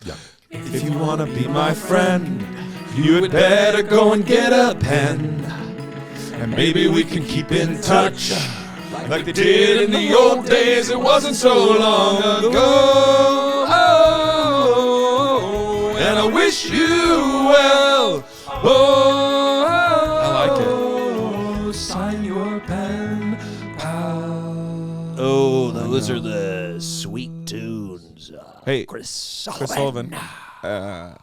Yeah. If you want to be my friend, you had better go and get a pen. And maybe we can keep in touch like they did in the old days. It wasn't so long ago. Oh, and I wish you well. Oh, I like it. Sign your pen, pal. Oh, those are the sweet tunes. Hey, Chris Sullivan. Chris Sullivan.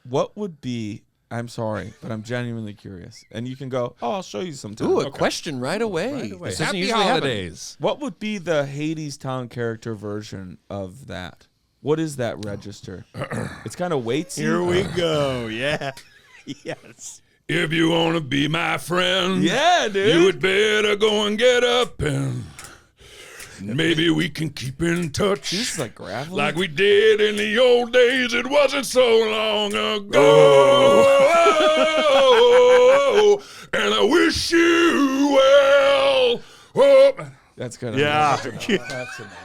What would be, I'm sorry, but I'm genuinely curious. And you can go, oh, I'll show you sometime. Ooh, a question right away. Right away. This doesn't Happy usually holidays. What would be the Hadestown character version of that? What is that register? It's kind of weighty. Here we go. Yeah. Yes. If you want to be my friend, Yeah, dude. you had better go and get a pen. Maybe we can keep in touch. This is like gravel. Like we did in the old days. It wasn't so long ago. Oh, and I wish you well. Oh. That's kind of Yeah. That's enough.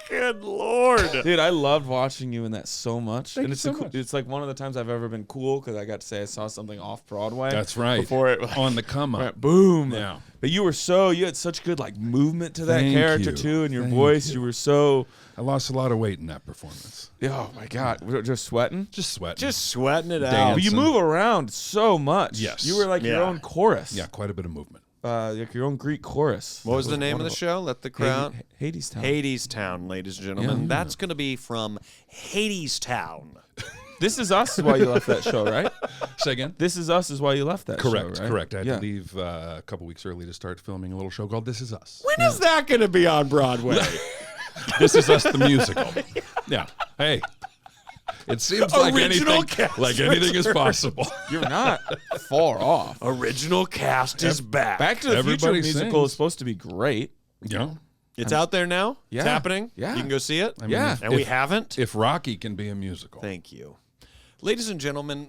Good Lord. Dude, I loved watching you in that so much. Thank and you it's so a, much. It's like one of the times I've ever been cool because I got to say I saw something off Broadway. That's right. Before it On the come up. went boom. Yeah. But you had such good like movement to that Thank character you. too, and your Thank voice. you. You were so. I lost a lot of weight in that performance. Oh my God, we're just sweating. Just sweating. Just sweating it out. Dance. But you move around so much. Yes. You were like your Yeah. own chorus. Yeah, quite a bit of movement. Like your own Greek chorus. What was the name of the show? Let the crowd. Hadestown. Hadestown, ladies and gentlemen. Yeah. That's going to be from Hadestown. This Is Us is why you left that show, right? Say again? This Is Us is why you left that Correct, show, right? correct. I had Yeah. to leave a couple weeks early to start filming a little show called This Is Us. When is that going to be on Broadway? This Is Us, the musical. Yeah. Hey, it seems like Original anything, cast like anything is possible. You're not far off. Original cast is back. Back to the Future Everybody musical sings. is supposed to be great. Yeah. It's out there now? Yeah. It's happening? Yeah. You can go see it? I mean, Yeah. And we haven't? If Rocky can be a musical. Thank you. Ladies and gentlemen,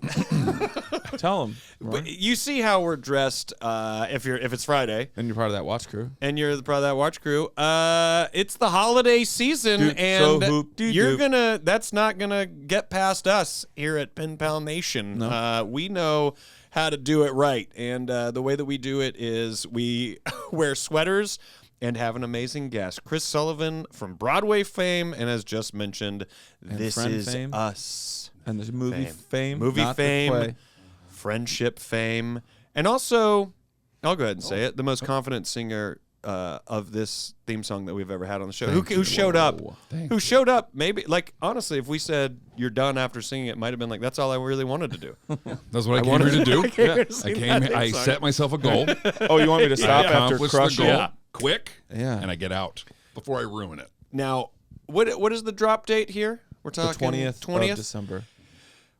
Tell them. you see how we're dressed if it's Friday And you're part of that watch crew. and you're the part of that watch crew. It's the holiday season, Doop, and so hoop, dee you're doop. that's not gonna get past us here at Pen Pal Nation. No. We know how to do it right, and the way that we do it is we wear sweaters and have an amazing guest, Chris Sullivan from Broadway fame, and as just mentioned, And This Friend Is fame. Us. And the movie fame. Movie not the fame, play. friendship fame, and also, I'll go ahead and say it, the most confident singer of this theme song that we've ever had on the show. Who showed up? Thank Who showed up? Maybe, like, honestly, if we said you're done after singing, it might have been like, that's all I really wanted to do. That's what I came here to do. I came. that I song. set myself a goal. Oh, you want me to stop I after accomplish the crushing? goal Yeah. quick, Yeah. and I get out before I ruin it. Now, what is the drop date here? We're The talking 20th of December.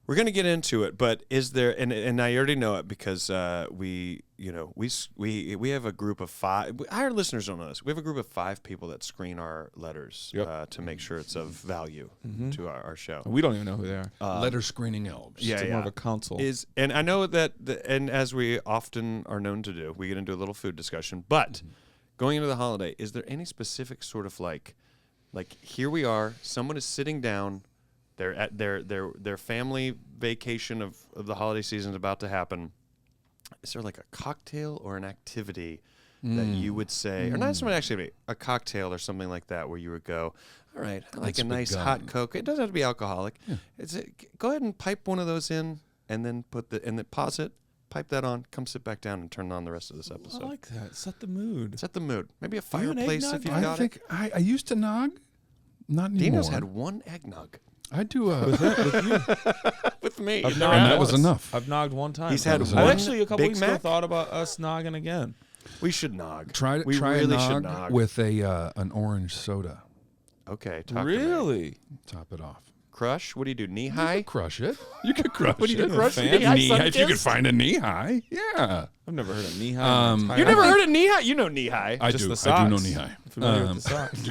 We're gonna get into it, but is there? And I already know it because we have a group of 5. Our listeners don't know this. We have a group of 5 people that screen our letters to make sure it's of value to our show. We don't even know who they are. Letter screening elves. Yeah, It's more of a council. And I know that, and as we often are known to do, we get into a little food discussion. But going into the holiday, is there any specific sort of like here we are, someone is sitting down. They're at their family vacation of the holiday season is about to happen. Is there like a cocktail or an activity that you would say, or not so much activity, a cocktail or something like that, where you would go, all right, I like That's a nice hot begun. Coke. It doesn't have to be alcoholic. Go ahead and pipe one of those in, and then pause it, pipe that on, come sit back down, and turn on the rest of this episode. I like that. Set the mood. Set the mood. Maybe a you an fireplace eggnog if you've guy? got I think I used to nog. Not it. anymore. Dino's had one eggnog I do. with me. I've And nogged that was once. enough. I've nogged one time. He's had was I one actually a couple Big weeks Mac? ago thought about us nogging again. We should nog. Try We try really a should nog nog. with an orange soda. Okay, talk to me. Really? Top it off. Crush? What do you do? Knee You high? could crush it. You could crush What do you it. do? Crush fan? knee high? Knee high, if you could Sunkissed? find a knee high. Yeah. I've never heard of knee high. Um, You never heard of knee high? You know knee high. I Just do. the I do know socks. knee high. Familiar with the socks.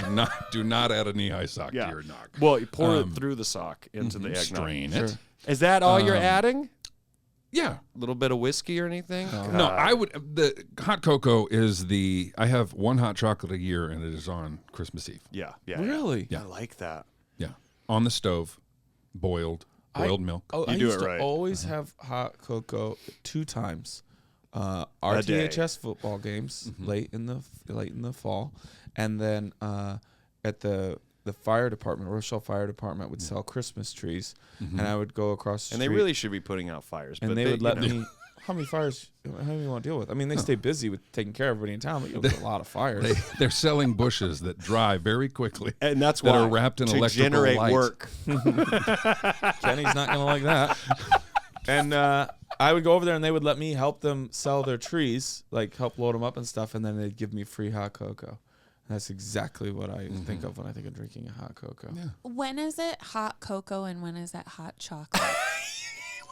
Do not add a knee high sock to your nog. Well, you pour it through the sock into the eggnog. Strain Sure. it. Is that all you're adding? Yeah. A little bit of whiskey or anything? No, I would. The hot cocoa is the. I have one hot chocolate a year, and it is on Christmas Eve. Yeah. Really? Yeah. I like that. Yeah, on the stove. boiled milk. Oh, I You do used it to right. always have hot cocoa 2 times. day. RTHS football games late in the fall, and then at the fire department, Rochelle Fire Department would sell Christmas trees, and I would go across the And street. they really should be putting out fires. and but they would let you know. me. How many fires? How many you want to deal with? I mean, they stay busy with taking care of everybody in town, but you know, there's a lot of fires. They're selling bushes that dry very quickly. And that's that why are wrapped in to electrical generate light. work. Kenny's not gonna like that. And I would go over there, and they would let me help them sell their trees, like help load them up and stuff, and then they'd give me free hot cocoa. And that's exactly what I think of when I think of drinking a hot cocoa. Yeah. When is it hot cocoa and when is it hot chocolate?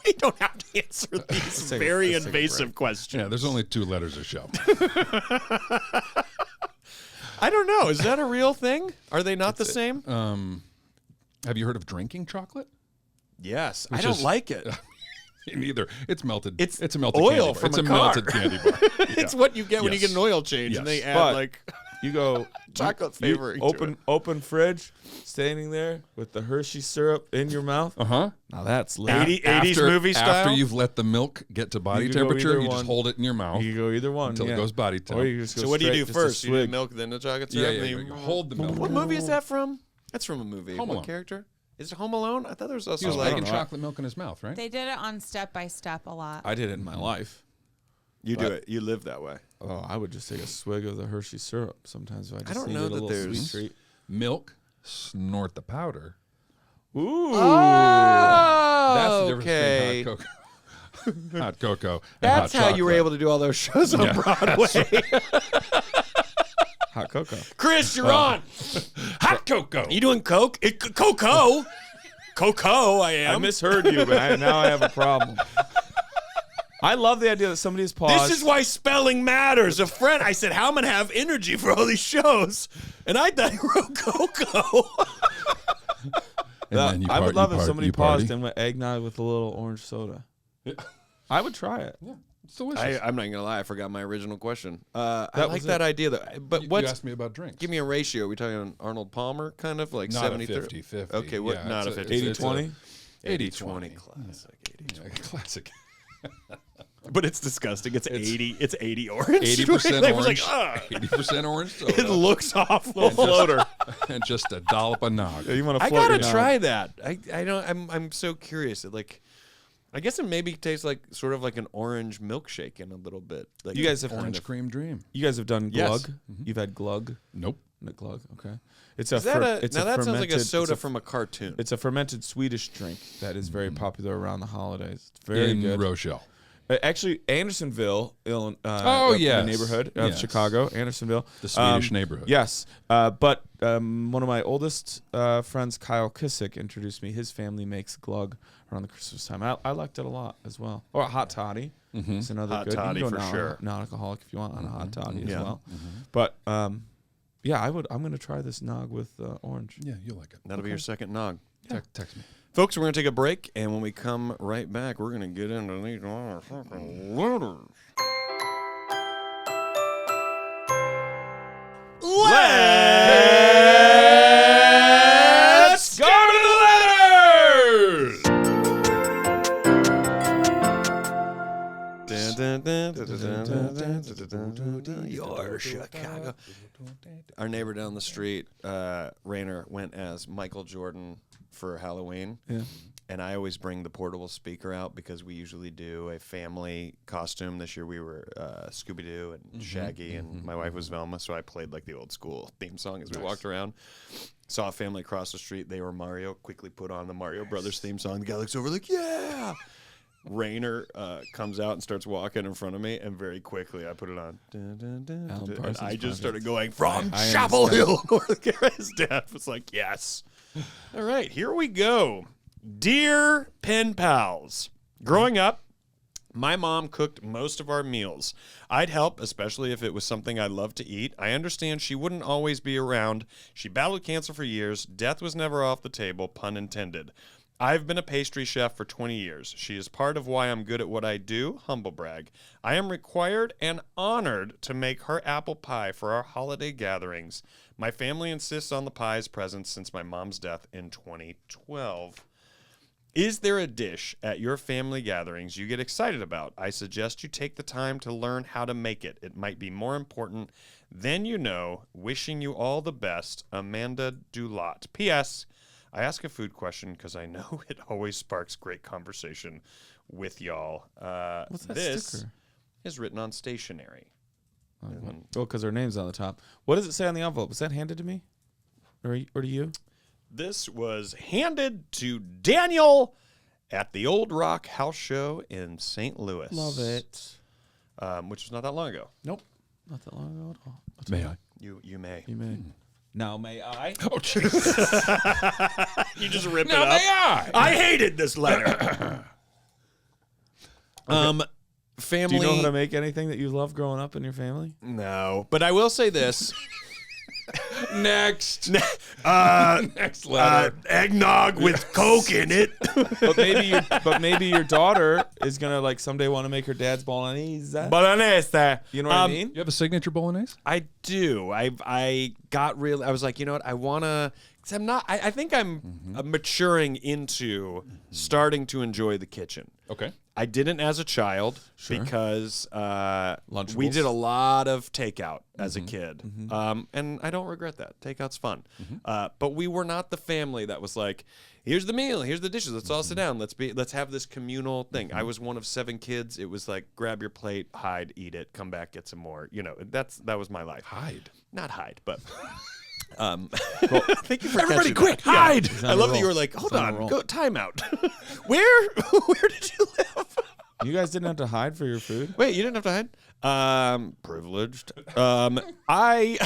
We don't have to answer these Let's take a very break. invasive questions. Yeah, there's only 2 letters of show. I don't know. Is that a real thing? Are they not the same? Have you heard of drinking chocolate? Yes. I Which don't is- like it. Neither. It's melted. It's a melted oil candy bar. from It's a a car. melted candy bar. It's what you get when you Yes. get an oil change, and they Yes. add But- like You go chocolate you flavoring. to it. open fridge, standing there with the Hershey syrup in your mouth. Uh-huh. Now that's lit. 80s movie style? After you've let the milk get to body You can go temperature, either you just one. hold it in your mouth You can go either one until it goes body temp. Or you just go So what do you straight, do just a first? You do swig. milk, then the chocolate Yeah, syrup? yeah, and you you- hold the milk. What movie is that from? That's from a movie. Home What Alone. character? Is it Home Alone? I thought there was He also was I like don't making know. chocolate milk in his mouth, right? They did it on Step by Step a lot. I did it in my life. you do it. You live that way. Oh, I would just take a swig of the Hershey syrup sometimes if I just don't needed know a that little there's- sweet treat. Milk, snort the powder. Ooh. That's the difference okay. between hot cocoa. Hot cocoa. And That's hot how you were chocolate. able to do all those shows on Yeah. Broadway. Hot cocoa. Chris, you're on. Hot cocoa. You doing Coke? Cocoa. Cocoa, I I am. misheard you, but now I have a problem. I love the idea that somebody's paused. This is why spelling matters. A friend, I said, how am I going to have energy for all these shows? And I thought you wrote Cocoa. And then you I would part- love you if part- somebody you party. paused and went eggnog with a little orange soda. I would try it. Yeah, it's delicious. I'm not going to lie. I forgot my original question. I That like was that it. idea, though. But you what's... asked me about drinks. Give me a ratio. Are we talking on Arnold Palmer, kind of like Not 70 a 50-50. Okay, what? Yeah, Not a it's 50 it's 80-20? 80-20. Classic. 80-20. Yeah, classic. But it's disgusting. It's 80. It's 80 orange. 80% They was orange. like, "Ugh." 80% orange soda. It looks awful. and just a dollop of nog. You want to I float gotta your try that. I don't. I'm so curious. Like, I guess it maybe tastes like sort of like an orange milkshake in a little bit. Like You guys have Orange cream dream. You guys have done Yes. glug. You've had glug. Nope. The glug. Okay. It's a. Is that a, it's now a that sounds like a fermented- soda it's from a cartoon. It's a fermented Swedish drink that is very popular around the holidays. It's very in good. Rochelle. Actually, Andersonville, Illinois, Oh, in yes. the neighborhood of Yes. Chicago, Andersonville, The Swedish neighborhood. Yes, but one of my oldest friends, Kyle Kissick, introduced me. His family makes glug around the Christmas time. I liked it a lot as well. Or a hot toddy. It's another Hot good. toddy you can go for sure. Non-alcoholic if you want on a hot toddy as Yeah. well. But yeah, I'm going to try this nog with orange. Yeah, you'll like it. That'll be your second nog. Text me. Folks, we're going to take a break, and when we come right back, we're going to get into these fucking letters. Let's go to the letters! Your Chicago. Our neighbor down the street, Rainer, went as Michael Jordan for Halloween. Yeah. And I always bring the portable speaker out because we usually do a family costume. This year we were Scooby-Doo and Shaggy, and my wife was Velma, so I played like the old school theme song as we walked around. Saw a family across the street. They were Mario. Quickly put on the Mario Brothers theme song. The guy looks over like, yeah! Rainer comes out and starts walking in front of me, and very quickly I put it on. Dun, dun, dun, Alan dun, and Parsons I just Project. started going, from I Chapel understand. Hill, North Carolina. His dad was like, yes. All right, here we go. Dear pen pals, growing up, my mom cooked most of our meals. I'd help, especially if it was something I loved to eat. I understand she wouldn't always be around. She battled cancer for years. Death was never off the table, pun intended. I've been a pastry chef for 20 years. She is part of why I'm good at what I do, humble brag. I am required and honored to make her apple pie for our holiday gatherings. My family insists on the pie's presence since my mom's death in 2012. Is there a dish at your family gatherings you get excited about? I suggest you take the time to learn how to make it. It might be more important than you know. Wishing you all the best, Amanda Dulot. P.S. I ask a food question because I know it always sparks great conversation with y'all. What's that this sticker? is written on stationery. Oh, because her name's on the top. What does it say on the envelope? Was that handed to me? Or to you? This was handed to Daniel at the Old Rock House Show in St. Louis. Love it. Which was not that long ago. Nope. Not that long ago at all. May I? You may. You may. Now may I? Oh, Jesus. You just ripped Now it up. may I? I hated this letter. Family. Do you know how to make anything that you loved growing up in your family? No, but I will say this. Next. Next letter. Eggnog with Coke in it. But maybe your daughter is gonna like someday want to make her dad's bolognese. Bolognese. You know what I mean? You have a signature bolognese? I do. I got really. I was like, you know what? I wanna. Cause I'm not. I think I'm maturing into starting to enjoy the kitchen. Okay. I didn't as a child because we did a lot of takeout as a kid, and I don't regret that. Takeout's fun, but we were not the family that was like, "Here's the meal, here's the dishes. Let's all sit down. Let's have this communal thing." I was one of 7 kids. It was like, grab your plate, hide, eat it, come back, get some more. You know, that was my life. Hide. Not hide, but. Thank you for Everybody catching quick, that. Yeah. hide! I love that you were like, hold on, go timeout. Where did you live? You guys didn't have to hide for your food? Wait, you didn't have to hide? Privileged. I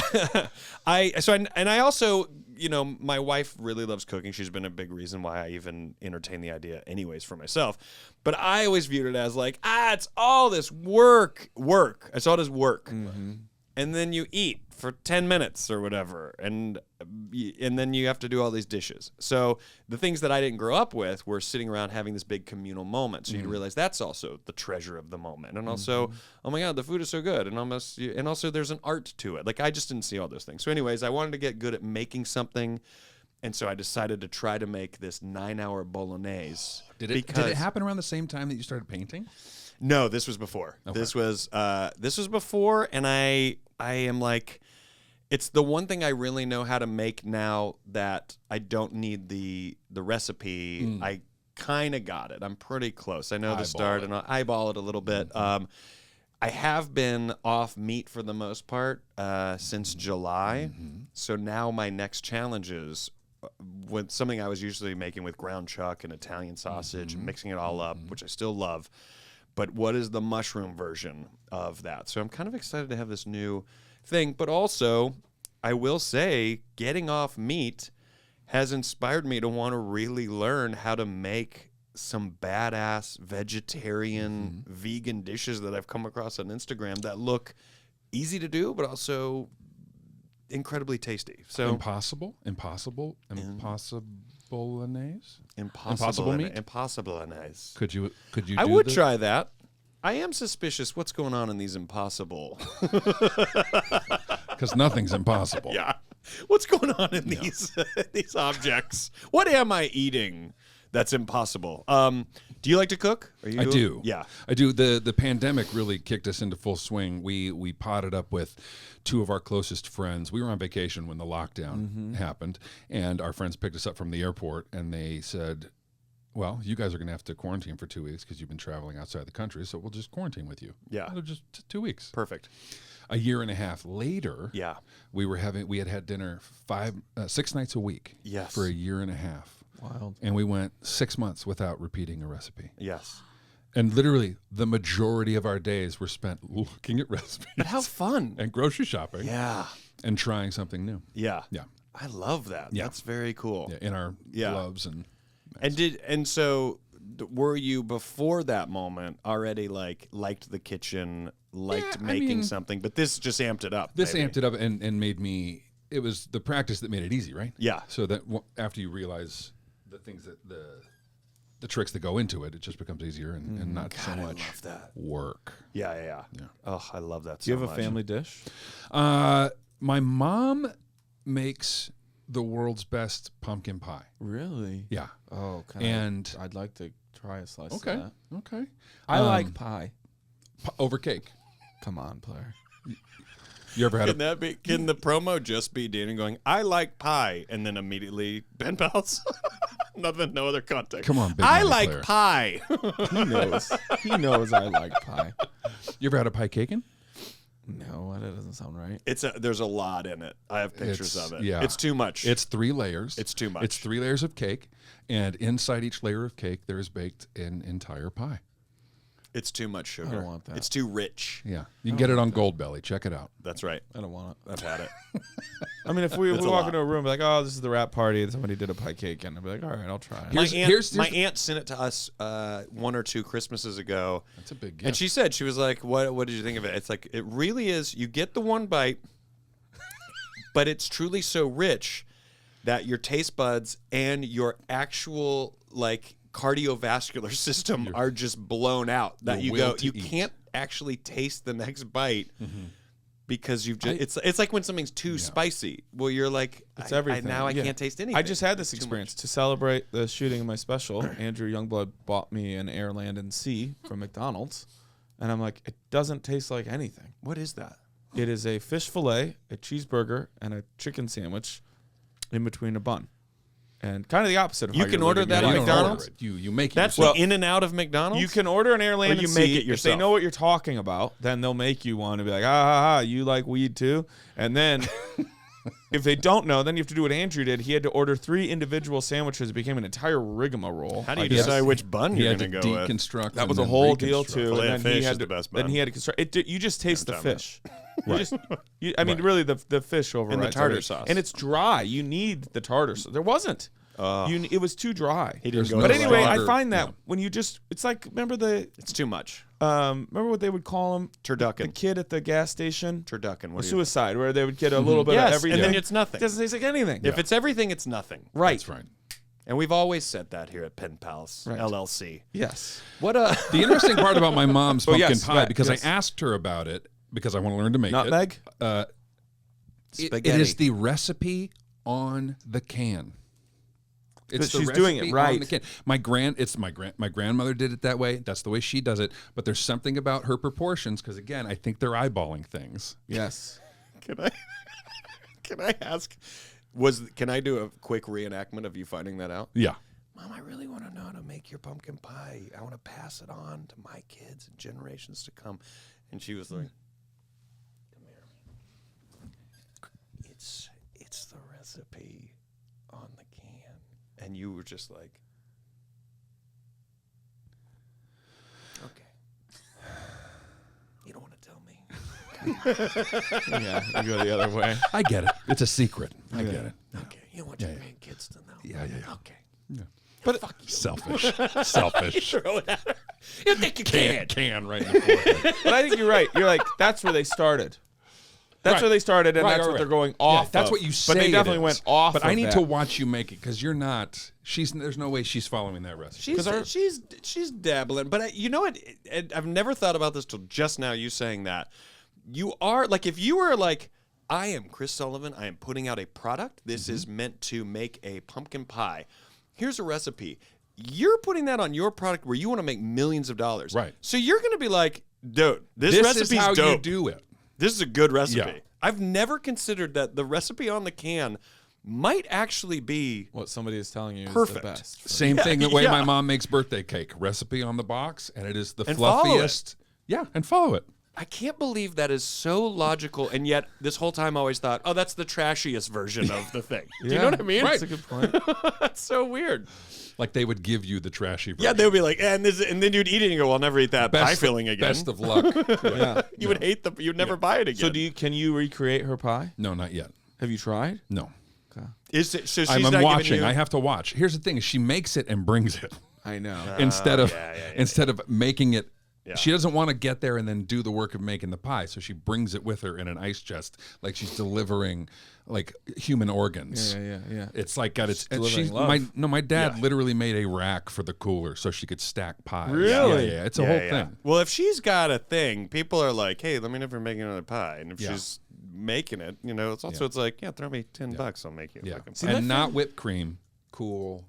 also, you know, my wife really loves cooking. She's been a big reason why I even entertain the idea anyways for myself. But I always viewed it as like, it's all this work. I saw it as work. And then you eat for 10 minutes or whatever, and then you have to do all these dishes. So the things that I didn't grow up with were sitting around having this big communal moment. So you'd realize that's also the treasure of the moment, and also, oh my God, the food is so good, and also there's an art to it. Like I just didn't see all those things. So anyways, I wanted to get good at making something, and so I decided to try to make this 9-hour bolognese. Did it happen around the same time that you started painting? No, this was before. Okay. This was before, and I am like, it's the one thing I really know how to make now that I don't need the recipe. I kind of got it. I'm pretty close. I know the start, and I'll eyeball it a little bit. I have been off meat for the most part since July, so now my next challenge is with something I was usually making with ground chuck and Italian sausage, and mixing it all up, which I still love. But what is the mushroom version of that? So I'm kind of excited to have this new thing. But also, I will say, getting off meat has inspired me to want to really learn how to make some badass vegetarian, vegan dishes that I've come across on Instagram that look easy to do, but also incredibly tasty. So Impossible bolognese? Impossible meat? Impossible bolognese. Could you I do would the- try that. I am suspicious what's going on in these impossible. Because nothing's impossible. Yeah. What's going on in these these objects? What am I eating that's impossible? Do you like to cook? I do. Yeah. I do. The pandemic really kicked us into full swing. We potted up with 2 of our closest friends. We were on vacation when the lockdown happened, and our friends picked us up from the airport, and they said, well, you guys are going to have to quarantine for 2 weeks because you've been traveling outside the country, so we'll just quarantine with you. Yeah. It'll just 2 weeks. Perfect. A year and a half later, Yeah. we had dinner 6 nights a week Yes. for a year and a half. Wild. And we went 6 months without repeating a recipe. Yes. And literally, the majority of our days were spent looking at recipes. But how fun. And grocery shopping. Yeah. And trying something new. Yeah. Yeah. I love that. Yeah. That's very cool. Yeah, in our gloves and... So were you before that moment already liked the kitchen, making something, but this just amped it up? This maybe. amped it up and made me... It was the practice that made it easy, right? Yeah. So that after you realize the things that the tricks that go into it, it just becomes easier and not so God, I much love that. work. Yeah. Oh, I love that Do you so have much. a family dish? My mom makes the world's best pumpkin pie. Really? Yeah. Oh, I'd like to try a slice of that. Okay. I like pie. Over cake. Come on, player. You ever had Can the promo just be Danny going, I like pie, and then immediately pen pals? No other context. Come on, big I money like player. pie. He knows. He knows I like pie. You ever had a pie caken? No, that doesn't sound right. There's a lot in it. I have pictures of it. Yeah. It's too much. It's 3 layers. It's too much. It's 3 layers of cake, and inside each layer of cake, there is baked an entire pie. It's too much sugar. I don't want that. It's too rich. Yeah. You can get it on Goldbelly. Check it out. That's right. I don't want it. I've had it. I mean, if we It's a walk lot. into a room like, oh, this is the wrap party, and somebody did a pie cake, and I'd be like, all right, I'll try it. My aunt sent it to us 1 or 2 Christmases ago. That's a big gift. And she was like, what did you think of it? It's like, it really is, you get the one bite, but it's truly so rich that your taste buds and your actual, like, cardiovascular system are just blown out. That Your you will go, to you eat. can't actually taste the next bite because you've just, it's like when something's too spicy. Well, you're like, It's everything. I Yeah. can't taste anything. I just had this It's too experience. To celebrate the shooting of my special, Andrew Youngblood bought me an Air, Land, and Sea from McDonald's. And I'm like, it doesn't taste like anything. much. What is that? It is a fish fillet, a cheeseburger, and a chicken sandwich in between a bun. And kind of the opposite of You how can you're order living that your at You life. don't McDonald's? order it. You make it That's yourself. the in and out of McDonald's? You can order an Air, Land, you and make Sea. it If yourself? they know what you're talking about, then they'll make you one and be like, you like weed too? And then if they don't know, then you have to do what Andrew did. He had to order 3 individual sandwiches. It became an entire rigmarole. How do you I guess. decide which bun He you're had to going to go with? deconstruct. That and was a then whole deal reconstruct. too. Filet And of then he fish had is to, the best then bun. he had to construct it. You just taste the I'm talking fish. I mean, really, the fish overrides tartar everything. sauce. and it's dry. You need the tartar sauce. There wasn't. It was too dry. He didn't There's go But to anyway, stronger- I find that yeah. when you just, it's like, remember It's too much. remember what they would call him? The Turducken. kid at the gas station? Turducken. A What suicide, where they would get a little bit of Yes, everything. and then it's nothing. It doesn't taste like anything. If it's everything, it's nothing. Right. That's right. And we've always said that here at Pen Pals, Right. LLC. Yes. What The interesting part about my mom's Oh, pumpkin yes, pie, right, because yes. I asked her about it, because I want to learn to make Nutmeg? it. It Spaghetti. is the recipe on the can. It's But the she's doing it recipe right. on the can. My grandmother did it that way. That's the way she does it. But there's something about her proportions, because again, I think they're eyeballing things. Yes. Can I ask? Can I do a quick reenactment of you finding that out? Yeah. Mom, I really want to know how to make your pumpkin pie. I want to pass it on to my kids and generations to come. And she was like, "Come here. It's the recipe on the can." And you were just like, "Okay. You don't want to tell me." Yeah, you go the other way. I get it. It's a secret. I get it. Okay. You don't want your grandkids to know. Yeah. Okay. But selfish. Selfish. Throw it at her. You think you Can right in the forehead. But I think you're right. You're like, that's where they started. That's Right. where they started, and Right, that's right, what they're right. going Yeah, off that's of. what you say. But they it definitely is. went off But of I need that. to watch you make it, because you're not. There's no way she's following that recipe. She's dabbling, but you know what? I've never thought about this till just now. You saying that you are like, if you were like, I am Chris Sullivan. I am putting out a product. This is meant to make a pumpkin pie. Here's a recipe. You're putting that on your product where you want to make millions of dollars. Right. So you're going to be like, dude, this This recipe's is how dope. you do it. This is a good recipe. Yeah. I've never considered that the recipe on the can might actually be What somebody is telling you Perfect. is the best. Same thing the way yeah. my mom makes birthday cake. Recipe on the box, and it is the And follow fluffiest. Yeah, and follow it. I can't believe that is so logical, and yet this whole time I always thought, oh, that's the trashiest version of the thing. Do you know what I mean? That's a good point. That's so weird. Like they would give you the trashy version. Yeah, they would be like, and then you'd eat it and you go, I'll never eat that pie filling again. Best of luck. Yeah. You would hate you'd never buy it again. So can you recreate her pie? No, not yet. Have you tried? No. Is it, so she's I'm not giving watching. you- I have to watch. Here's the thing: is she makes it and brings it I know. instead of instead of making it. Yeah. She doesn't want to get there and then do the work of making the pie, so she brings it with her in an ice chest, like she's delivering like human organs. Yeah. It's like got its. And delivering she's love. my dad literally made a rack for the cooler so she could stack pies. Really? Yeah. It's a whole thing. Well, if she's got a thing, people are like, hey, let me know if you're making another pie. And if she's making it. You know, it's also it's like, yeah, throw me $10, I'll make you. Yeah, Fucking and not whipped cream. Cool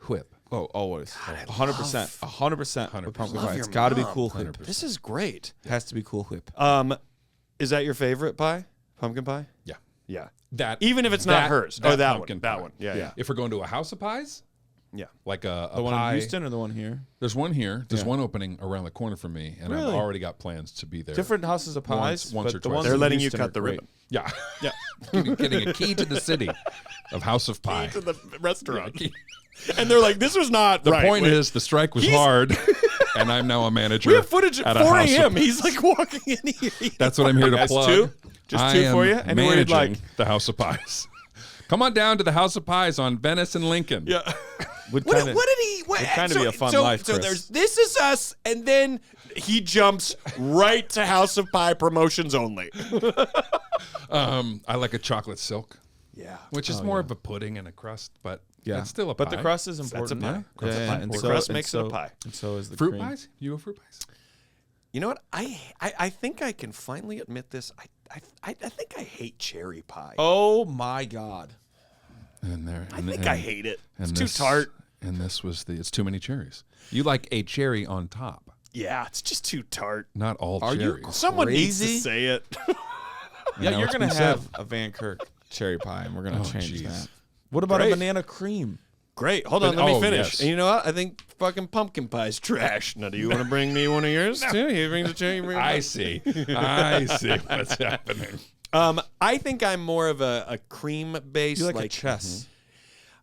whip. Oh, always. 100%. 100% with pumpkin pie. your It's got to be mom. Cool Whip. This is great. It has to be Cool Whip. Is that your favorite pie? Pumpkin pie? Yeah, Yeah. that Even if it's not hers. that That pumpkin one. That pie. one. Yeah. If we're going to a house of pies, Yeah. like a The one pie, in Houston or the one here? There's one here. There's Yeah. one opening around the corner from me, and I've Really? already got plans to be there. Different houses of pies. Once but or the twice. ones They're in letting you Houston cut are the great. ribbon. Yeah, Yeah. getting a key to the city of House of Pie. To the restaurant. And they're like, this was not The right. point Wait. is, the strike was hard, and I'm now a manager. We have footage at at a 4 House of- a.m. He's like walking in here. That's what I'm here to Guys, plug. two? Just I two for am you? Anywhere you'd managing like. the House of Pies. Come on down to the House of Pies on Venice and Lincoln. Yeah. Would What, kinda- what did he? What, it'd kinda be a fun life, So Chris. there's This Is Us, and then he jumps right to House of Pie promotions only. I like a chocolate silk, Yeah. which is more of a pudding and a crust, but Yeah. it's still a But pie. the crust is important. pie. Yeah. Crust is Yeah, a pie. and The so- crust and makes it a so- pie. And so is the Fruit cream. pies? You go fruit pies? You know what? I think I can finally admit this. I think I hate cherry pie. Oh my God. And there, I think I hate it. It's and too this- tart. And this was it's too many cherries. You like a cherry on top, Yeah, it's just too tart. not all Are you cherries. Someone needs Crazy? to say it. Yeah, Now you're it's gonna been have said. a Van Kirk cherry pie, and we're gonna Oh, change jeez. that. What about Great. a banana cream? Great. Hold on, But- let me oh, finish. yes. And you know what? I think fucking pumpkin pie's trash. Now, do you want to bring me one of yours too? He brings a cherry. You bring I see. I see what's happening. I think I'm more of a cream based. You like a chess?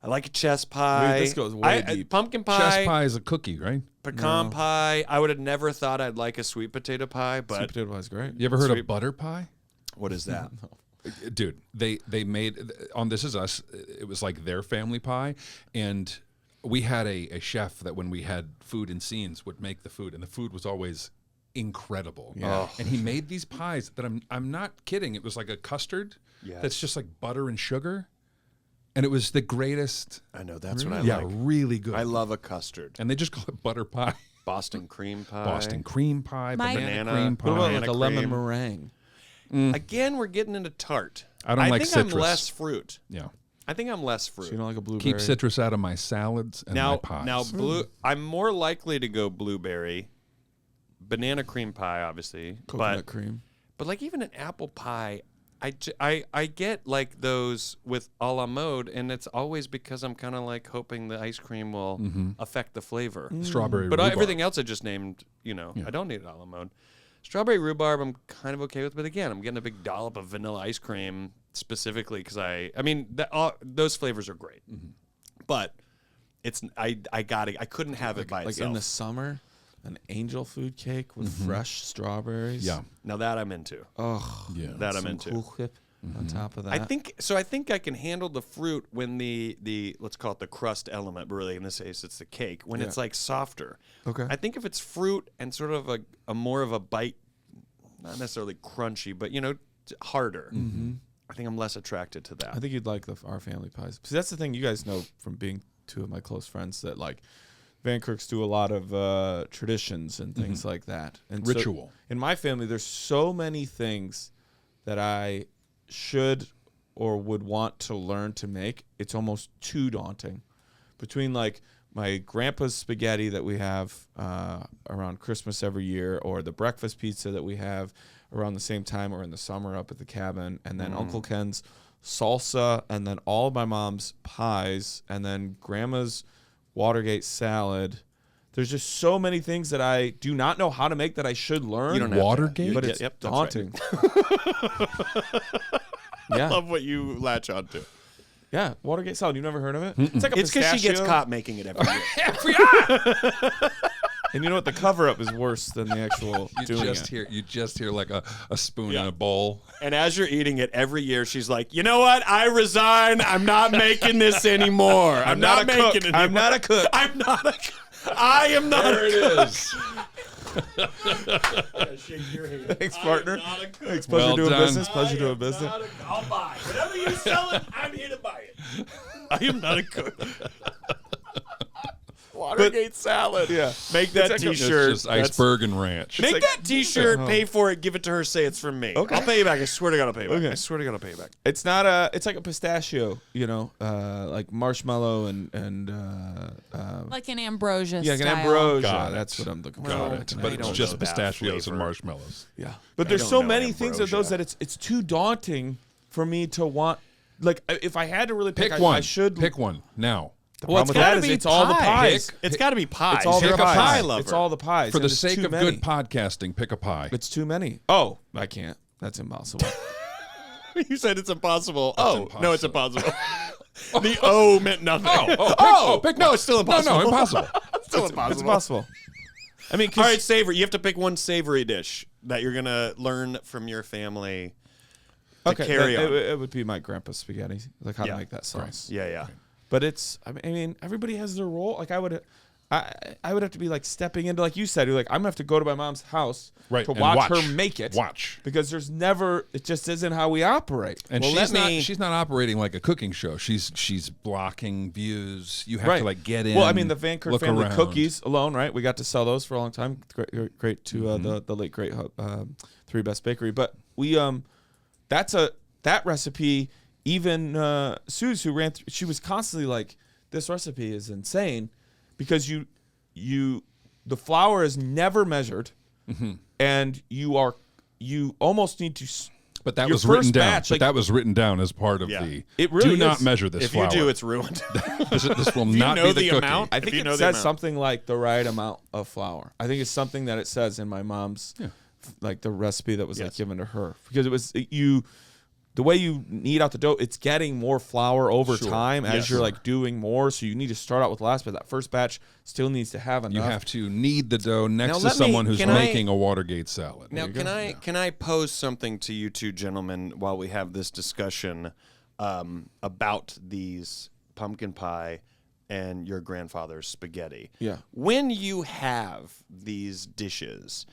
I like a chess pie. This goes way deep. Pumpkin pie, Chess pie is a cookie, right? pecan pie. I would have never thought I'd like a sweet potato pie, but Sweet potato pie is great. You ever heard Sweet- of butter pie? what is that? Dude, they made on This Is Us. It was like their family pie, and we had a chef that when we had food and scenes would make the food, and the food was always incredible. Yeah. And he made these pies that I'm not kidding. It was like a custard Yes. that's just like butter and sugar, and it was the greatest. I know that's what I Yeah, like. really good. I love a custard. and they just call it butter pie. Boston cream pie. Boston cream pie, My- banana, Banana. cream What about pie. like Banana a lemon cream. meringue? Again, we're getting into tart. I don't like think I'm citrus. less fruit. Yeah. I think I'm less So fruit. you don't like a blueberry? Keep citrus out of my salads and my pies. Now, I'm more likely to go blueberry, banana cream pie, obviously, coconut cream. but like even an apple pie, I get like those with a la mode, and it's always because I'm kind of like hoping the ice cream will affect the flavor. Strawberry But rhubarb. everything else I just named, I don't need it a la mode. Strawberry rhubarb, I'm kind of okay with, but again, I'm getting a big dollop of vanilla ice cream specifically because I mean, those flavors are great, but it's I couldn't have it by Like itself. in the summer, an angel food cake with fresh strawberries. Yeah. Now that I'm into. Oh, Yeah. That I'm some into. Cool Whip on top of that. I think I can handle the fruit when the let's call it the crust element, but really in this case it's the cake, when it's like softer. Okay. I think if it's fruit and sort of a more of a bite, not necessarily crunchy, but harder. I think I'm less attracted to that. I think you'd like our family pies. See, that's the thing. You guys know from being two of my close friends that like Van Kirks do a lot of traditions and things like that. And so Ritual. in my family, there's so many things that I should or would want to learn to make. It's almost too daunting. Between like my grandpa's spaghetti that we have around Christmas every year, or the breakfast pizza that we have around the same time or in the summer up at the cabin, and then Uncle Ken's salsa, and then all of my mom's pies, and then grandma's Watergate salad. There's just so many things that I do not know how to make that I should learn. You don't have to. Watergate? but Yeah, it's yep, that's right. daunting. I Yeah, love what you latch onto. yeah. Watergate salad. You've never heard of it? It's like a It's because she gets pistachio. caught making it every year. And you know what? The cover up is worse than the actual doing it. You just hear like a spoon Yeah. in a bowl. And as you're eating it every year, she's like, you know what? I resign. I'm not making this anymore. I'm not a cook. making it. I'm not a cook. I'm not a cook. I am not There a it cook. is. Thanks, partner. Not a cook. Thanks, pleasure Well doing done. business. Pleasure doing business. I'll buy. Whatever you sell it, I'm here to buy it. I am not a cook. Watergate salad. Yeah. Make that It's like a- T-shirt. It's just iceberg and ranch. Make like- that T-shirt, pay for it, give it to her, say it's from me. Okay. I'll pay you back. I swear to God I'll pay you back. Okay. I swear to God I'll pay you back. It's not a. It's like a pistachio, like marshmallow and Like an ambrosia yeah, like an style. ambrosia. Got it. That's what I'm looking for. Got it. I But it's don't just know that pistachios and flavor. marshmallows. Yeah, but I there's don't so know many things of those ambrosia. that it's too daunting for me to want. Like if I had to really pick, Pick one. I should pick one now. The Well, problem it's with that gotta is be it's all the pie. pies. It's got to be pie. It's all You're the a pies. pie lover. It's all the pies. For and the there's sake too of many. good podcasting, pick a pie. It's too many. Oh, I can't. That's impossible. You said it's impossible. No, it's impossible. Oh. The O meant nothing. Pick no, one. it's still impossible. No, impossible. Still It's impossible. impossible. I mean, All right, savory. You have to pick one savory dish that you're gonna learn from your family to carry on. It would be my grandpa's spaghetti, like how Yeah. to make that sauce. Yeah. But it's, I mean, everybody has their role. Like I would have to be like stepping into, like you said, you're like, I'm gonna have to go to my mom's house Right, to and watch watch. her make it. Watch. Because there's never, it just isn't how we operate. And Well, she's not operating like a cooking show. She's blocking views. You have to like get in. Well, I mean, the Van Kirk look family around. cookies alone, right? We got to sell those for a long time. Great to Mm-hmm. the late great Three Best Bakery. But we that recipe. Even Suze, who ran, she was constantly like, "This recipe is insane," because the flour is never measured, and you almost need to. But that your was written first down. batch, But like- that was written down as part of Yeah. the. It really do not is. measure this If flour. you do, it's ruined. this will you not know be the the cookie. amount- I If think you it know the says amount. something like the right amount of flour. I think it's something that it says in my mom's, like the recipe that was like Yes. given to her, because it was the way you knead out the dough, it's getting more flour over Sure. time as Yes. you're like doing more. So you need to start out with less, but that first batch still needs to have enough. You have to knead the dough next Now to let me- someone who's can I- making a Watergate salad. Now, can I pose something to you two gentlemen while we have this discussion about these pumpkin pie and your grandfather's spaghetti? Yeah. When you have these dishes,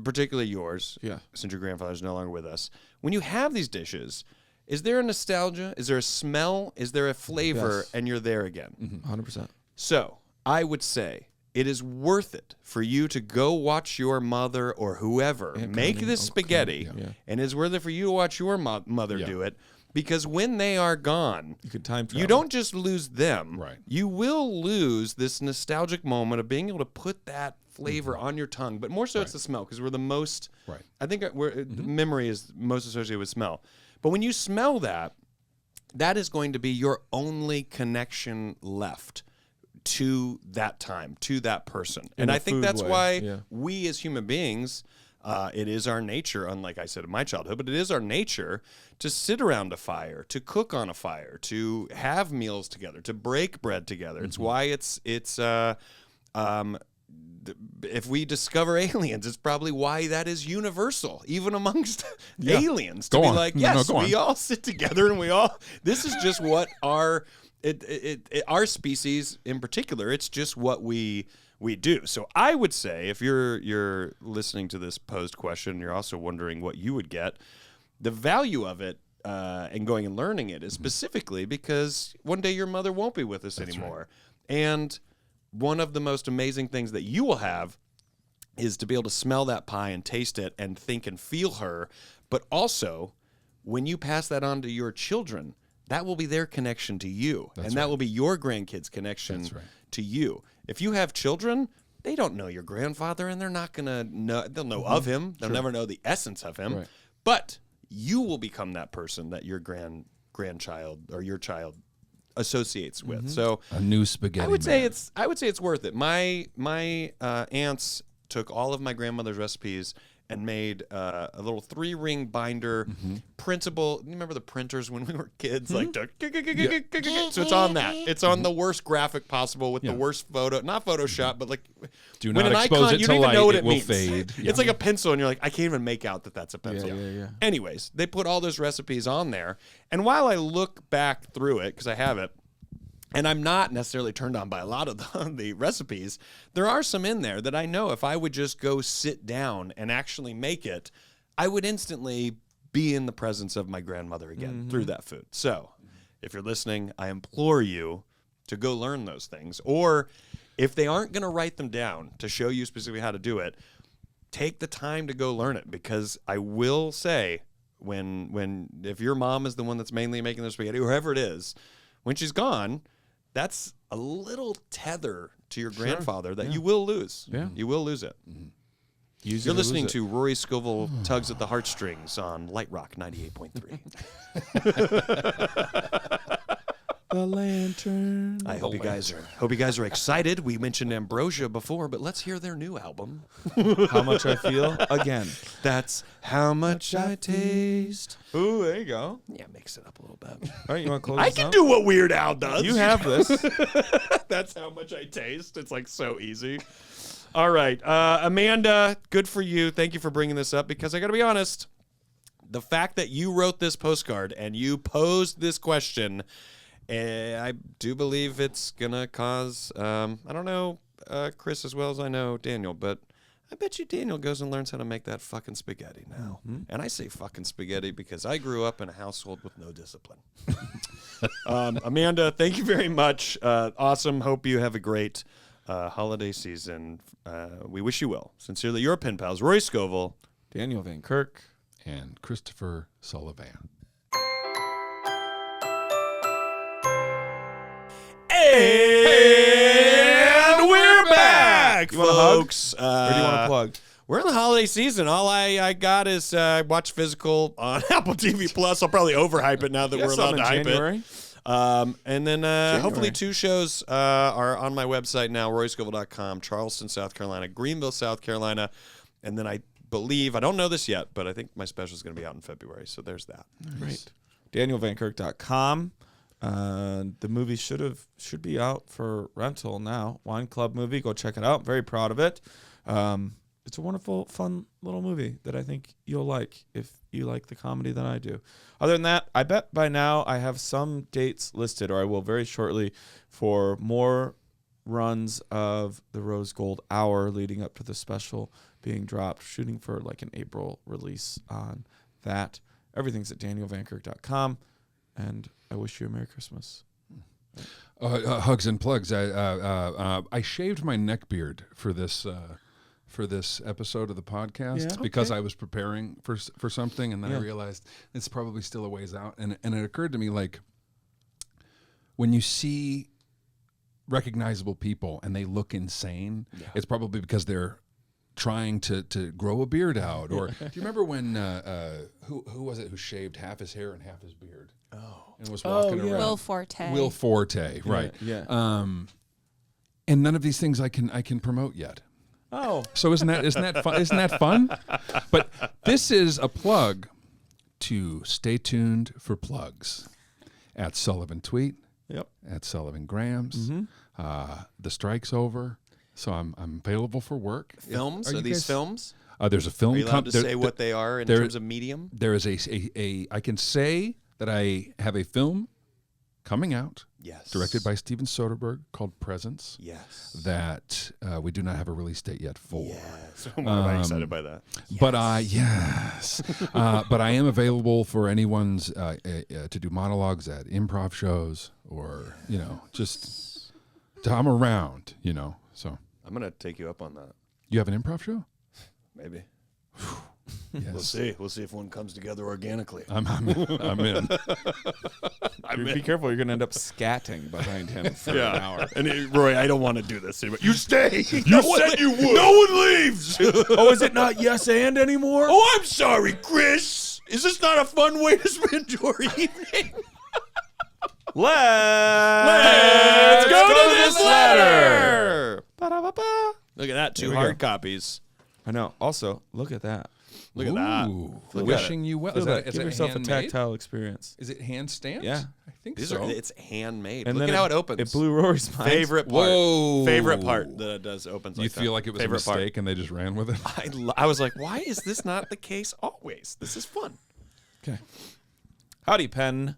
particularly yours, since your grandfather's no longer with us, when you have these dishes, is there a nostalgia? Is there a smell? Is there a flavor? Yes. And you're there again. 100%. So I would say it is worth it for you to go watch your mother or whoever make this spaghetti, and it's worth it for you to watch your mother do it, because when they are gone, You could time travel. you don't just lose them. Right. You will lose this nostalgic moment of being able to put that flavor on your tongue, but more so it's the smell, because we're the most. Right. I think memory is most associated with smell. But when you smell that, that is going to be your only connection left to that time, to that person. And a I think food that's way, why yeah. we as human beings, it is our nature, unlike I said in my childhood, but it is our nature to sit around a fire, to cook on a fire, to have meals together, to break bread together. It's why if we discover aliens, it's probably why that is universal, even amongst aliens, to Go be on. like, No, yes, go on. we all sit together and this is just what our species in particular, it's just what we do. So I would say, if you're listening to this posed question, and you're also wondering what you would get, the value of it and going and learning it is specifically because one day your mother won't be with us anymore. And one of the most amazing things that you will have is to be able to smell that pie and taste it and think and feel her. But also, when you pass that on to your children, that will be their connection to you. That will be your grandkids' connection to you. If you have children, they don't know your grandfather, and they're not going to know. They'll know of him. They'll never know the essence of him. Right. But you will become that person that your grandchild or your child associates with. So A new spaghetti. I would say man. it's worth it. My aunts took all of my grandmother's recipes and made a little 3-ring binder printable. You remember the printers when we were kids? Like, so it's on that. It's on the worst graphic possible with the worst photo, not Photoshop, but like Do when not an expose icon, it you to don't even light. know what It it will means. fade. It's like a pencil, and you're like, I can't even make out that that's a pencil. Yeah. Anyways, they put all those recipes on there, and while I look back through it, because I have it, and I'm not necessarily turned on by a lot of the recipes, there are some in there that I know if I would just go sit down and actually make it, I would instantly be in the presence of my grandmother again through that food. So if you're listening, I implore you to go learn those things. Or if they aren't going to write them down to show you specifically how to do it, take the time to go learn it. Because I will say, if your mom is the one that's mainly making the spaghetti, whoever it is, when she's gone, that's a little tether to your grandfather that you will lose. Yeah. You will lose it. You're listening to Rory Scovel Tugs at the Heartstrings on Light Rock 98.3. The lantern. I hope you guys are excited. We mentioned Ambrosia before, but let's hear their new album. How much I feel again. That's How Much I Taste. Ooh, there you go. Yeah, mix it up a little bit. All right, you want to close I this can out? do what Weird Al does. You have this. That's How Much I Taste. It's like so easy. All right. Amanda, good for you. Thank you for bringing this up because I got to be honest. The fact that you wrote this postcard and you posed this question, I do believe it's going to cause, I don't know Chris as well as I know Daniel, but I bet you Daniel goes and learns how to make that fucking spaghetti now. Mm-hmm. And I say fucking spaghetti because I grew up in a household with no discipline. Amanda, thank you very much. Awesome. Hope you have a great holiday season. We wish you well. Sincerely, your pen pals, Rory Scovel, Daniel Van Kirk, and Christopher Sullivan. And we're back, You want a hug? folks. or do you want to plug? We're in the holiday season. All I got is watch Physical on Apple TV Plus. I'll probably overhype it now that we're allowed to hype January. it. And then hopefully 2 shows are on my website now, RoryScovel.com, Charleston, South Carolina, Greenville, South Carolina. And then I believe, I don't know this yet, but I think my special is going to be out in February. So there's that. Great. DanielVanKirk.com. The movie should be out for rental now. Wine Club movie. Go check it out. Very proud of it. It's a wonderful, fun little movie that I think you'll like if you like the comedy that I do. Other than that, I bet by now I have some dates listed, or I will very shortly, for more runs of the Rose Gold Hour leading up to the special being dropped. Shooting for like an April release on that. Everything's at DanielVanKirk.com. And I wish you a Merry Christmas. Hugs and plugs. I shaved my neck beard for this episode of the podcast because I was preparing for something, and then I realized it's probably still a ways out. And it occurred to me, like, when you see recognizable people and they look insane, it's probably because they're trying to grow a beard out. Or do you remember when who was it who shaved half his hair and half his beard? Oh, and was walking around. Will Forte. Will Forte, right? Yeah. And none of these things I can promote yet. Oh, So isn't that fun? Isn't that fun? But this is a plug to stay tuned for plugs at Sullivan Tweet. Yep. At Sullivan Grams. The strike's over, so I'm available for work. Films? Are Are you these guys- films? There's a film. Are you allowed to say what they are in terms of medium? There is a I can say that I have a film coming out. Yes. Directed by Steven Soderbergh called Presence. Yes. That we do not have a release date yet for. Yes. I'm excited by that. But but I am available for anyone's to do monologues at improv shows, or just I'm around. So I'm going to take you up on that. you have an improv show? Maybe. Yes. We'll see. We'll see if one comes together organically. I'm in. be careful. You're going to end up scatting behind him for an hour. And Roy, I don't want to do this anymore. You stay. You said you would. No one leaves. Oh, is it not yes and anymore? Oh, I'm sorry, Chris. Is this not a fun way to spend your evening? Let's go to this letter. Ba-da-ba-ba. Look at that. 2 we hard go. copies. I know. Also, look at that. Look at that. Ooh, Look at wishing you well. Feel Is that. that Give yourself a handmade? tactile experience. Is it hand stamped? Yeah. I think These so. it's handmade. And Look then at how it opens. It blew Rory's mind. Favorite part. Whoa. Favorite part that it does opens You like that. feel like it was Favorite a mistake and they just ran with it? I was like, why is this not the case always? This is fun. Okay. Howdy, pen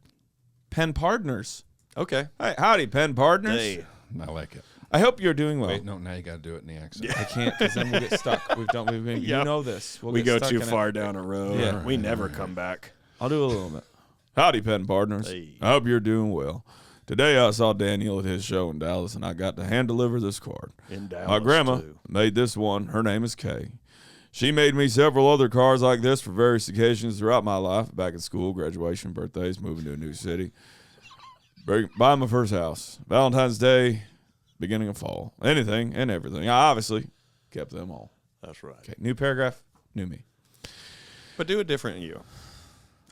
partners. Okay. Hi, howdy, pen partners. Hey. I like it. I hope you're doing well. Wait, no, now you got to do it in the accent. I can't, because then we'll get stuck. Yep. You know this. We get go stuck too in it. far down a road. Yeah. We never come back. I'll do a little bit. Howdy, pen partners. Hey. I hope you're doing well. Today I saw Daniel at his show in Dallas, and I got to hand deliver this card. In Dallas, My grandma too. made this one. Her name is Kay. She made me several other cards like this for various occasions throughout my life, back in school, graduation, birthdays, moving to a new city, buying my first house, Valentine's Day, beginning of fall, anything and everything. I obviously kept them all. That's right. Okay, new paragraph, new me. But do a different you.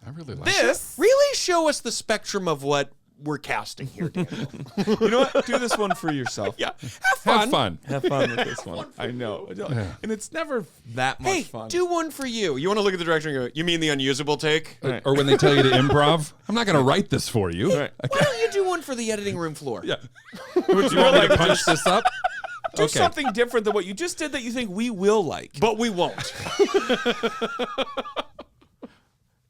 I really like This really show us the spectrum of what we're casting here, Daniel. You know what? Do this one for yourself. Yeah, Have fun. Have fun with this one. I know. And it's never that much Hey, fun. do one for you. You want to look at the direction and go, you mean the unusable take? Right. Or when they tell you to improv, I'm not going to write this for you. Right. Why don't you do one for the editing room floor? Yeah. Would You want me to punch this up? do something different than what you just did that you think we will like? But we won't.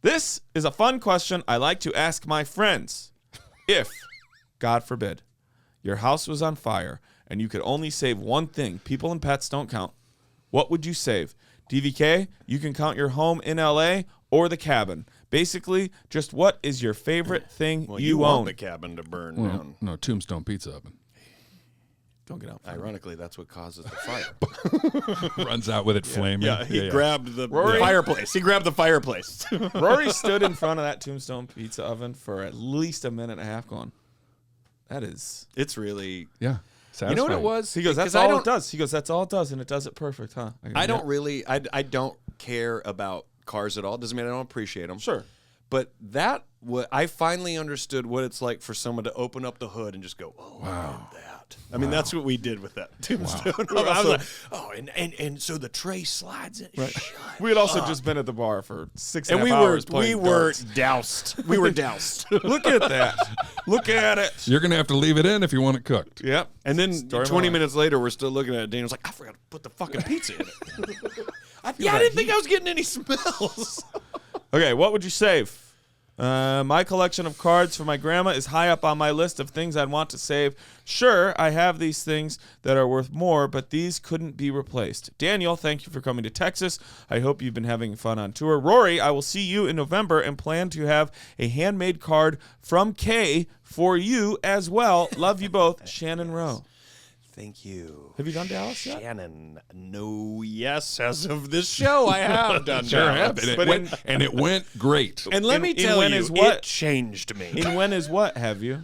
This is a fun question I like to ask my friends. If, God forbid, your house was on fire and you could only save one thing, people and pets don't count, what would you save? DVK, you can count your home in LA or the cabin. Basically, just what is your favorite thing Well, you want own? the cabin to burn Well, down. no, Tombstone Pizza Oven. Don't get out. Ironically, that's what causes the fire. Runs out with it flaming. Yeah, he grabbed the Rory? fireplace. He grabbed the fireplace. Rory stood in front of that Tombstone Pizza Oven for at least a minute and a half going, that is... It's really... Yeah. You know what it Satisfying. was? He goes, that's 'Cause I all don't- it does. He goes, that's all it does, and it does it perfect, huh? I don't really... I don't care about cars at all. Doesn't mean I don't appreciate them. Sure. But that... I finally understood what it's like for someone to open up the hood and just go, oh, wow. That. I mean, that's what we did with that tombstone. I was like, oh, and so the tray slides in. Right. We had also just been at the bar for 6 And we hours were playing darts. doused. We were doused. Look at that. Look at it. You're going to have to leave it in if you want it cooked. Yep. And then Story of 20 my life. minutes later, we're still looking at it. Daniel's like, I forgot to put the fucking pizza in it. I that didn't think I was getting any smells. Okay, what would you save? My collection of cards for my grandma is high up on my list of things I'd want to save. Sure, I have these things that are worth more, but these couldn't be replaced. Daniel, thank you for coming to Texas. I hope you've been having fun on tour. Rory, I will see you in November and plan to have a handmade card from Kay for you as well. Love you both. Shannon Rowe. Thank you. Have you done Dallas yet? Shannon, no, yes, as of this show, I have done Sure Dallas. have. And it went great. And let me In tell when you, is what? it changed me. In when is what, have you?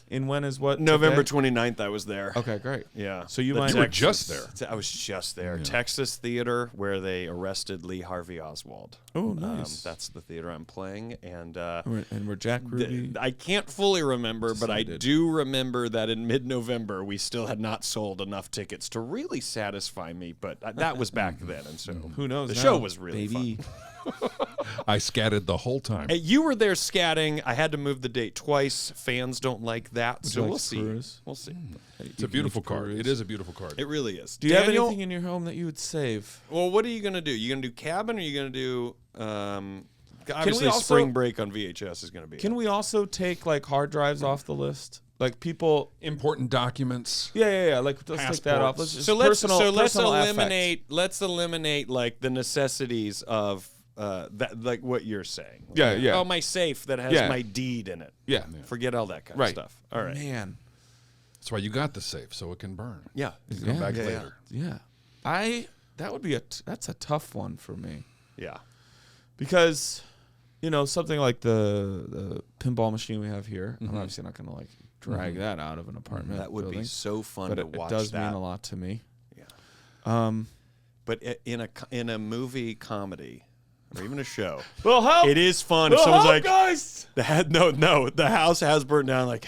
In when is what? November today? 29th, I was there. Okay, great. Yeah. So you The might- You were Texas- just there. I was just there. Texas Theater, where they arrested Lee Harvey Oswald. Oh, nice. That's the theater I'm playing. And And we're Jack Ruby. I can't fully remember, but I Decided. do remember that in mid-November, we still had not sold enough tickets to really satisfy me. But that was back then. And so Who knows? The now, show was really baby. fun. I scattered the whole time. Hey, you were there scatting. I had to move the date twice. Fans don't like that, so you like we'll to see. cruise? We'll see. It's a beautiful card. It is a beautiful card. It really is. Do you have Daniel, anything in your home that you would save? Well, what are you gonna do? You gonna do cabin, or you gonna do? Obviously, also- Spring Break on VHS is gonna be. Can we also take like hard drives off the list? Like people. Important documents. Yeah. Like let's take that off. Let's just so let's personal eliminate like the necessities of that, like what you're saying. Yeah. Oh, my safe that has Yeah. my deed in it. Yeah. Forget all that kind Right. of stuff. All right. Man. That's why you got the safe, so it can burn. Yeah. Come back Yeah, yeah. later. Yeah. That would be that's a tough one for me Yeah. because, something like the pinball machine we have here. I'm obviously not gonna like drag that out of an apartment. That would building, be so fun but to it watch. does that. mean a lot to me. Yeah. But in a movie comedy or even a show, Well, help! it is fun if someone's like, guys. the house has burned down. Like,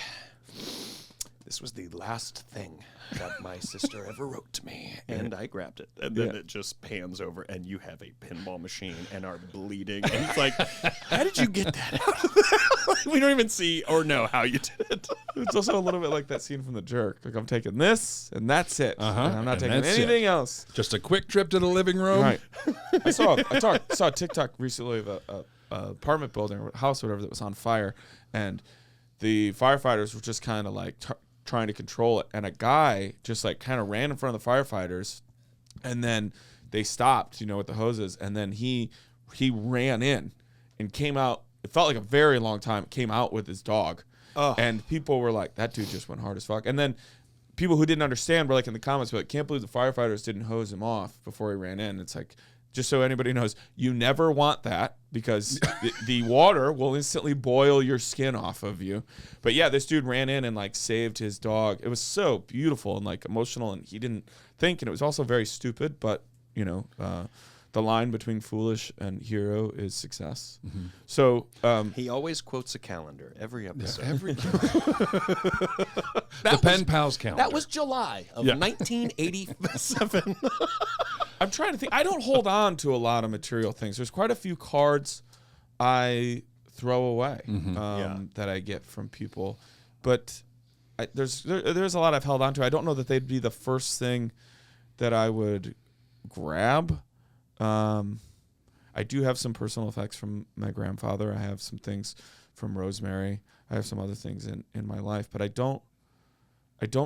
this was the last thing that my sister ever wrote to me, and I grabbed it, and then it just pans over, and you have a pinball machine and are bleeding, and it's like, how did you get that out of there? We don't even see or know how you did it. It's also a little bit like that scene from The Jerk. Like I'm taking this and that's it. Uh-huh, And I'm not and taking that's anything it. else. Just a quick trip to the living room. Right. I saw a TikTok recently of a apartment building or house or whatever that was on fire, and the firefighters were just kind of like trying to control it, and a guy just like kind of ran in front of the firefighters, and then they stopped, with the hoses, and then he ran in and came out. It felt like a very long time. Came out with his dog, And people were like, that dude just went hard as fuck. And then people who didn't understand were like in the comments, but can't believe the firefighters didn't hose him off before he ran in. It's like, just so anybody knows, you never want that because the water will instantly boil your skin off of you. But yeah, this dude ran in and like saved his dog. It was so beautiful and like emotional, and he didn't think, and it was also very stupid. But you know, the line between foolish and hero is success. Mm-hmm. So he always quotes a calendar every episode. Every the Pen Pals calendar. That was July of 1987. I'm trying to think. I don't hold on to a lot of material things. There's quite a few cards I throw away that I get from people, but there's a lot I've held on to. I don't know that they'd be the first thing that I would grab. I do have some personal effects from my grandfather. I have some things from Rosemary. I have some other things in my life, but I don't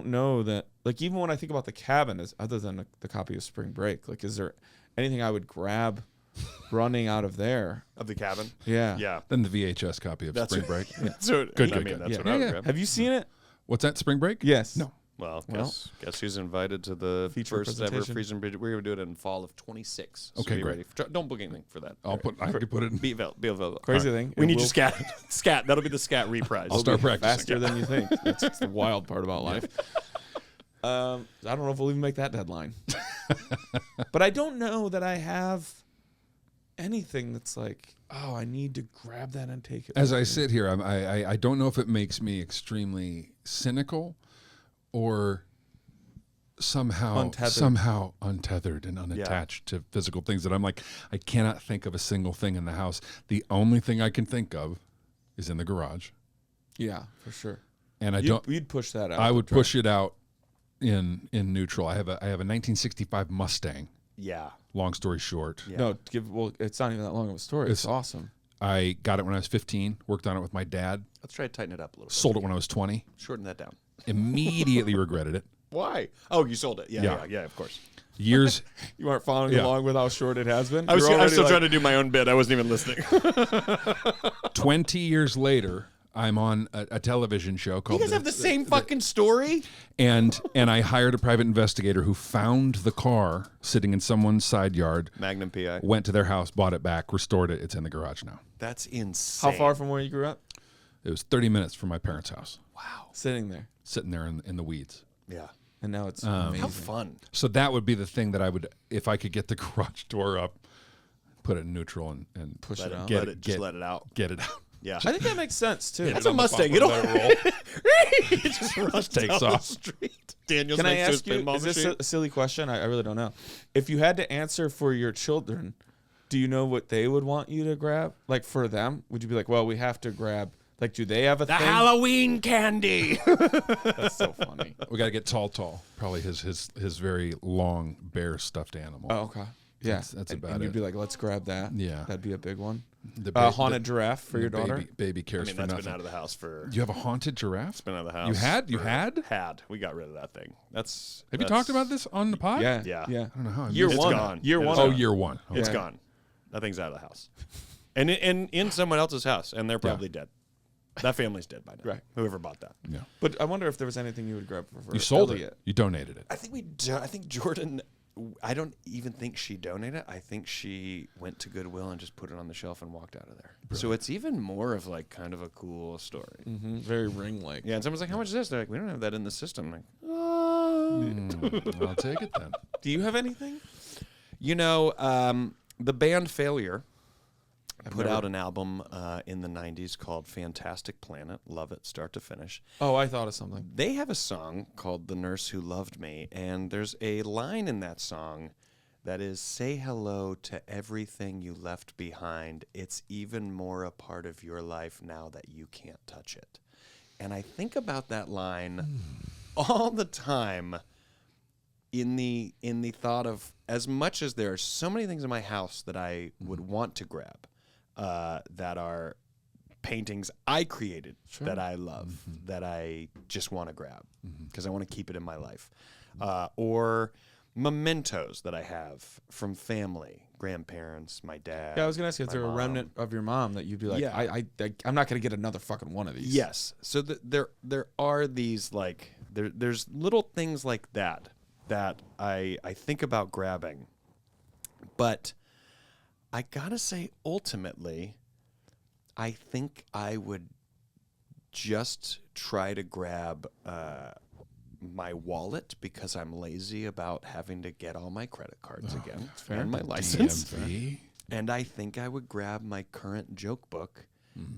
know that, like, even when I think about the cabin, as other than the copy of Spring Break, like, is there anything I would grab running out of there? Of the cabin? Yeah. Yeah. Then the VHS copy of Spring Break. That's what, Good. That's what I would grab. Have you seen it? What's that, Spring Break? Yes. No. Well, guess who's invited to the Feature first ever presentation. Freezing Bridge? We're going to do it in fall of 26. So Okay, be great. ready. Don't book anything for that. I could put it in. Be available. Crazy thing. We it need will your scat. Scat. That'll be the scat reprise. I'll start practicing. faster than you think. That's the wild part about life. I don't know if we'll even make that deadline. But I don't know that I have anything that's like, oh, I need to grab that and take it. As with I me. sit here, I don't know if it makes me extremely cynical or somehow untethered and unattached to physical things that I'm like, I cannot think of a single thing in the house. The only thing I can think of is in the garage. Yeah, for sure. And You'd push that out. I would push it out in neutral. I have a 1965 Mustang. Yeah. Long story short. Yeah. No, it's not even that long of a story. It's awesome. I got it when I was 15, worked on it with my dad, Let's try to tighten it up a little bit. sold it when I was 20, Shorten that down. immediately regretted it. Why? Oh, you sold it. Yeah, of course. Years You aren't following along with how short it has been? I was You're still already trying to do my own bit. I wasn't even listening. 20 years later, I'm on a television show called You guys have the same fucking story? and I hired a private investigator who found the car sitting in someone's side yard, Magnum PI. went to their house, bought it back, restored it. It's in the garage now. That's insane. How far from where you grew up? It was 30 minutes from my parents' house, Sitting there. sitting there in the weeds. Yeah. And now it's amazing. How fun. So that would be the thing that I would, if I could get the garage door up, put it in neutral and Push Let it it, out. let it, just let it out. get it out. Yeah. I think that makes sense, too. That's a Mustang. It'll it just runs takes down off. the street. Daniel's Can I next to his ask you, pinball is this machine. a silly question? I really don't know. If you had to answer for your children, do you know what they would want you to grab? Like for them, would you be like, well, we have to grab, like, do they have a The thing? Halloween candy. That's so funny. We got to get Tall. Probably his very long bear stuffed animal. Oh, okay. Yeah. That's and, about and it. you'd be like, let's grab that. Yeah. That'd be a big one. The Haunted giraffe for your daughter? Baby cares I mean, for that's nothing. been out of the house for. You have a haunted giraffe? It's been out of the house. You had? You for- had? Had. We got rid of that thing. Have you talked about this on the pod? Yeah. Yeah. Yeah. I don't know how. I Year missed It's one. gone. Year It's one. Oh, gone. year one. Okay. It's Yeah. gone. That thing's out of the house. And in someone else's house, and they're probably dead. That family's dead by now. Right. Whoever bought that. Yeah. But I wonder if there was anything you would grab for You sold Elliot. it. You donated it. I think Jordan. I don't even think she donated. I think she went to Goodwill and just put it on the shelf and walked out of there. So it's even more of like kind of a cool story. Mm-hmm. Very ring-like. Yeah, and someone's like, "How much is this?" They're like, "We don't have that in the system." I'm like, I'll take it then. Do you have anything? you know, the band Failure put out an album in the 90s called Fantastic Planet. Love it, start to finish. Oh, I thought of something. They have a song called The Nurse Who Loved Me, and there's a line in that song that is, "Say hello to everything you left behind. It's even more a part of your life now that you can't touch it." And I think about that line all the time in the thought of, as much as there are so many things in my house that I would want to grab, that are paintings I created that I love, that I just want to grab because I want to keep it in my life. Or mementos that I have from family, grandparents, my dad. Yeah, I was gonna ask you, is my there a mom. remnant of your mom that you'd be like, Yeah. I'm not gonna get another fucking one of these. Yes. So there are these like there's little things like that I think about grabbing, but I gotta say ultimately, I think I would just try to grab my wallet because I'm lazy about having to get all my credit cards again and my license. DMV? And I think I would grab my current joke book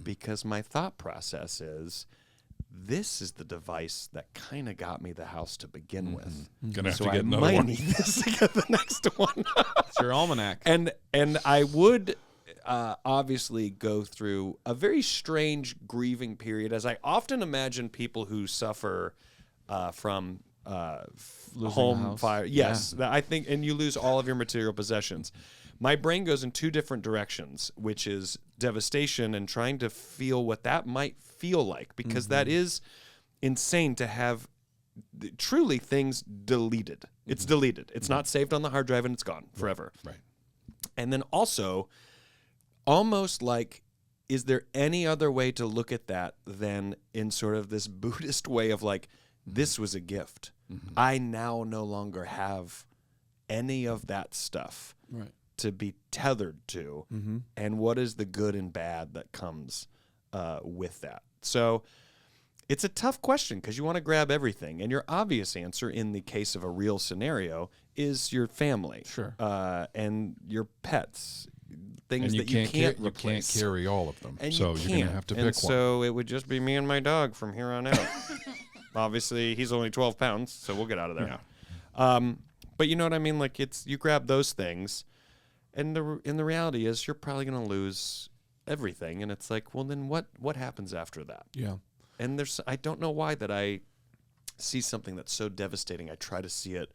because my thought process is this is the device that kind of got me the house to begin with. Gonna have So to get I another might one. need this to get the next one. It's your almanac. and I would obviously go through a very strange grieving period, as I often imagine people who suffer from Losing a home house. fire. Yes, I think, and you lose all of your material possessions. My brain goes in two different directions, which is devastation and trying to feel what that might feel like, because that is insane to have truly things deleted. It's deleted. It's not saved on the hard drive and it's gone forever. Right. And then also, almost like, is there any other way to look at that than in sort of this Buddhist way of like, this was a gift. I now no longer have any of that stuff Right. to be tethered to. And what is the good and bad that comes with that? So it's a tough question because you want to grab everything. And your obvious answer in the case of a real scenario is your family. Sure. And your pets. Things And you that you can't you replace. can't carry all of them. And so you you're can't. gonna have to and pick so it would just be me and my dog from here on out. Obviously, he's only 12 pounds, so we'll get out of there. But you know what I mean? Like, it's you grab those things, and the reality is you're probably going to lose everything. And it's like, well, then what happens after that? Yeah. And I don't know why that I see something that's so devastating. I try to see it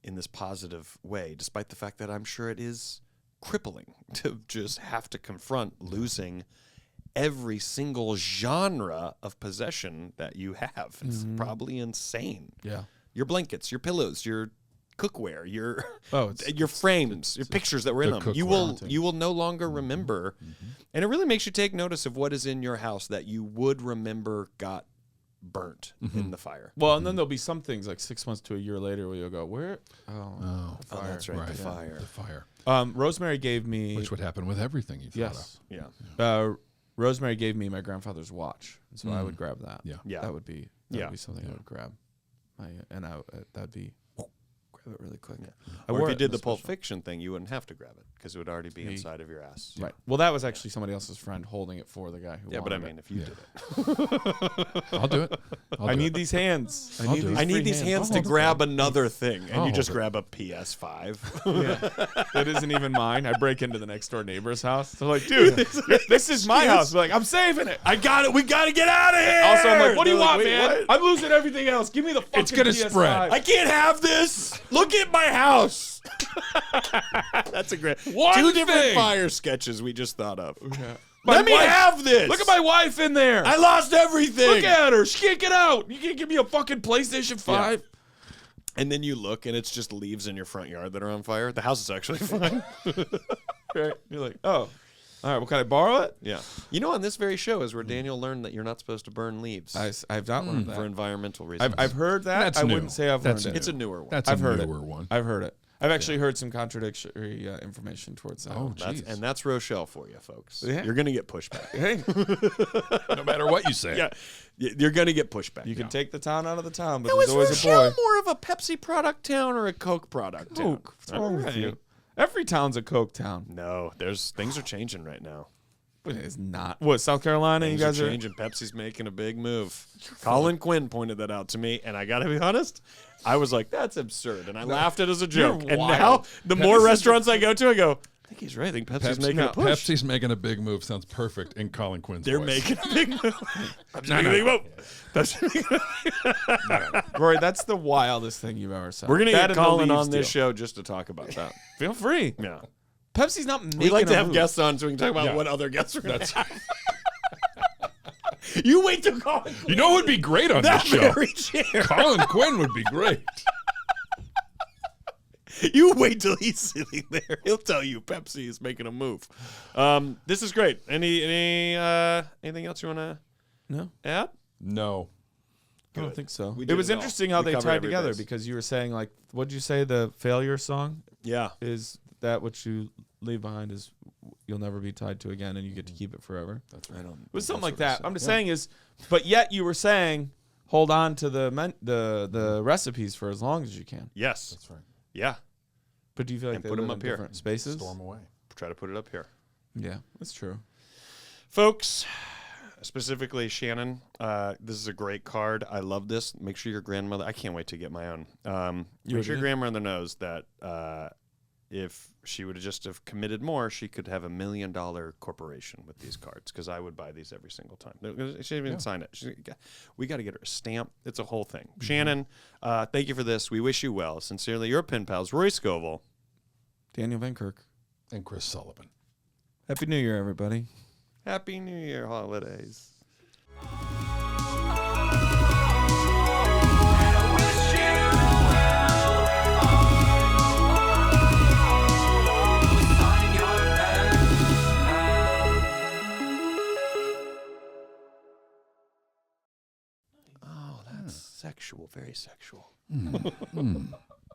in this positive way, despite the fact that I'm sure it is crippling to just have to confront losing every single genre of possession that you have. It's probably insane. Yeah. Your blankets, your pillows, your cookware, your Oh, your frames, your pictures that were in the them. cookware. You will no longer remember. And it really makes you take notice of what is in your house that you would remember got burnt in the fire. Well, and then there'll be some things like 6 months to a year later where you'll go, where? The Oh, fire. that's right, the one. fire. The fire, Rosemary gave me. which would happen with everything you thought Yes. Yeah. Rosemary gave me my grandfather's watch, and so I would grab that. Yeah. Yeah. That would be something I would grab. That'd be grab it really quick. I Or wore if you it did in the a Pulp special- Fiction thing, you wouldn't have to grab it because it would already be inside of your ass. Right. Well, that was actually somebody else's friend holding it for the guy who. Yeah, but I wanted mean, it. if you did it. I'll do it. I need these hands. I'll do it. I need free these hands to hold grab another thing, and I'll you just hold grab a PS5. That isn't even mine. I break into the next door neighbor's house. They're like, dude, this is my house. They're like, I'm saving it. I got it. We got to get out of here. Also, I'm like, what do you They're want, "Wait, man? what? I'm losing everything else. Give me the fucking It's gonna PS5. spread. I can't have this. Look at my house. That's a great. One Two different thing. fire sketches we just thought of. My Let me wife- have this. Look at my wife in there. I lost everything. Look at her. She can't get out. You can't give me a fucking PlayStation 5. And then you look, and it's just leaves in your front yard that are on fire. The house is actually fine. Right? You're like, oh, all right. Well, can I borrow it? Yeah. You know, on this very show is where Daniel learned that you're not supposed to burn leaves I've not learned for that. environmental reasons. I've heard that. That's I new. wouldn't say I've That's learned it. It's a newer one. That's I've a heard it. newer one. I've heard it. I've actually heard some contradictory information towards that. Oh, That's, jeez. and that's Rochelle for you, folks. Yeah. You're going to get pushback. Hey, No matter what you say. Yeah. You're going to get pushback. you can take the town out of the town, but Now, there's is always Rochelle a boy. more of a Pepsi product town or a Coke product town? Coke. What's wrong with Alright. you? Every town's a Coke town. No, things are changing right now. But it's not. What, South Carolina? Things you guys are are changing. Pepsi's making a big move. Colin Quinn pointed that out to me, and I got to be honest, I was like, that's absurd. And I laughed at it as a joke. And wild. now, the more restaurants I go to, I go, I think he's right. I think Pepsi's making a push. Pepsi's making a big move. Sounds perfect in Colin Quinn's They're voice. making a big move. Pepsi's making a big move. Pepsi's making a big Rory, that's the wildest thing you've ever said. We're going to That get and the Colin Leafs on this deal. show just to talk about that. Feel free. Yeah. Pepsi's not making We like to a have move. guests on so we can talk about what other guests are going to have. You wait till Colin You know who would be great on that this show? very chair. Colin Quinn would be great. You wait till he's sitting there. He'll tell you Pepsi is making a move. This is great. Anything else you want to No, add? No. I don't think so. We It did was it all. interesting how We they covered tied every together base. because you were saying like, what'd you say? The failure song Yeah. is that what you leave behind is you'll never be tied to again, and you get to keep it forever. That's I right. don't. It was something like that's that. what I'm just saying is, but yet you were saying hold on to the recipes for as long as you can. Yes. That's right. Yeah. But do you feel like And they put 'em live up in here. different spaces? Storm away. Try to put it up here. Yeah, that's true. Folks, specifically Shannon, this is a great card. I love this. Make sure your grandmother, I can't wait to get my own. Make sure your grandmother knows that if she would have just have committed more, she could have $1 million corporation with these cards, because I would buy these every single time. She didn't even sign it. We got to get her a stamp. It's a whole thing. Shannon, thank you for this. We wish you well. Sincerely, your pen pals, Rory Scovel. Daniel Van Kirk. And Chris Sullivan. Happy New Year, everybody. Happy New Year holidays. Oh, that's sexual, very sexual.